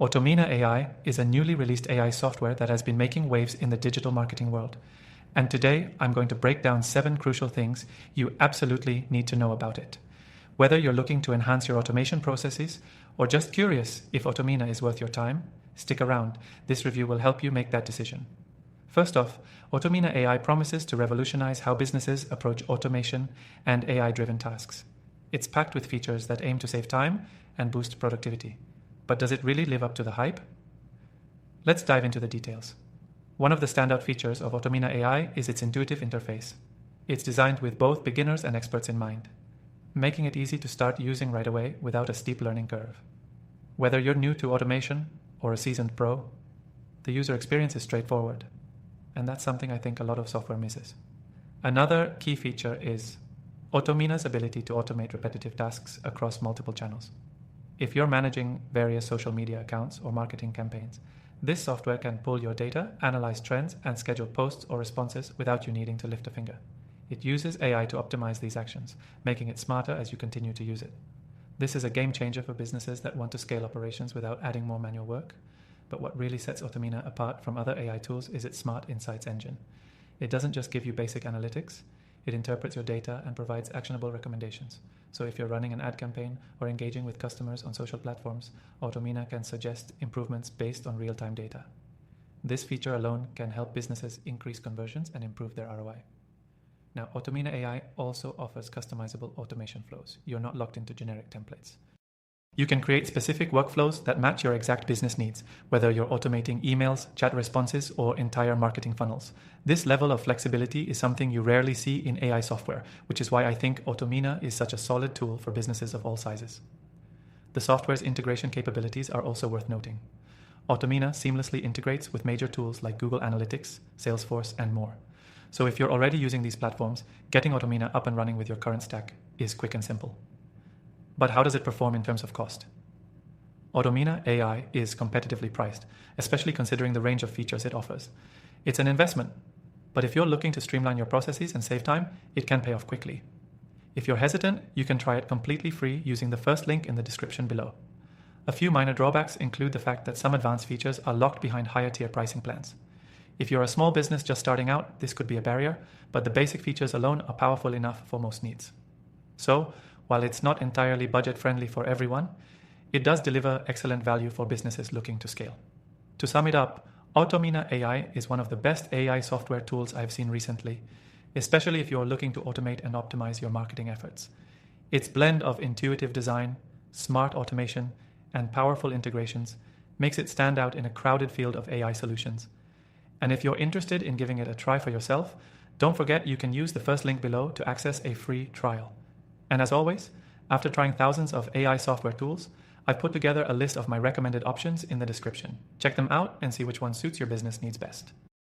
Automina AI is a newly released AI software that has been making waves in the digital marketing world. And today, I'm going to break down 7 crucial things you absolutely need to know about it. Whether you're looking to enhance your automation processes or just curious if Automina is worth your time, stick around. This review will help you make that decision. First off, Automina AI promises to revolutionize how businesses approach automation and AI-driven tasks. It's packed with features that aim to save time and boost productivity. But does it really live up to the hype? Let's dive into the details. One of the standout features of Automina AI is its intuitive interface. It's designed with both beginners and experts in mind, making it easy to start using right away without a steep learning curve. Whether you're new to automation or a seasoned pro, the user experience is straightforward, and that's something I think a lot of software misses. Another key feature is Automina's ability to automate repetitive tasks across multiple channels. If you're managing various social media accounts or marketing campaigns, this software can pull your data, analyze trends, and schedule posts or responses without you needing to lift a finger. It uses AI to optimize these actions, making it smarter as you continue to use it. This is a game changer for businesses that want to scale operations without adding more manual work. But what really sets Automina apart from other AI tools is its smart insights engine. It doesn't just give you basic analytics, it interprets your data and provides actionable recommendations. So if you're running an ad campaign or engaging with customers on social platforms, Automina can suggest improvements based on real-time data. This feature alone can help businesses increase conversions and improve their ROI. Now, Automina AI also offers customizable automation flows. You're not locked into generic templates. You can create specific workflows that match your exact business needs, whether you're automating emails, chat responses, or entire marketing funnels. This level of flexibility is something you rarely see in AI software, which is why I think Automina is such a solid tool for businesses of all sizes. The software's integration capabilities are also worth noting. Automina seamlessly integrates with major tools like Google Analytics, Salesforce, and more. So if you're already using these platforms, getting Automina up and running with your current stack is quick and simple. But how does it perform in terms of cost? Automina AI is competitively priced, especially considering the range of features it offers. It's an investment, but if you're looking to streamline your processes and save time, it can pay off quickly. If you're hesitant, you can try it completely free using the first link in the description below. A few minor drawbacks include the fact that some advanced features are locked behind higher tier pricing plans. If you're a small business just starting out, this could be a barrier, but the basic features alone are powerful enough for most needs. So, while it's not entirely budget-friendly for everyone, it does deliver excellent value for businesses looking to scale. To sum it up, Automina AI is one of the best AI software tools I've seen recently, especially if you're looking to automate and optimize your marketing efforts. Its blend of intuitive design, smart automation, and powerful integrations makes it stand out in a crowded field of AI solutions. And if you're interested in giving it a try for yourself, don't forget you can use the first link below to access a free trial. And as always, after trying thousands of AI software tools, I've put together a list of my recommended options in the description. Check them out and see which one suits your business needs best.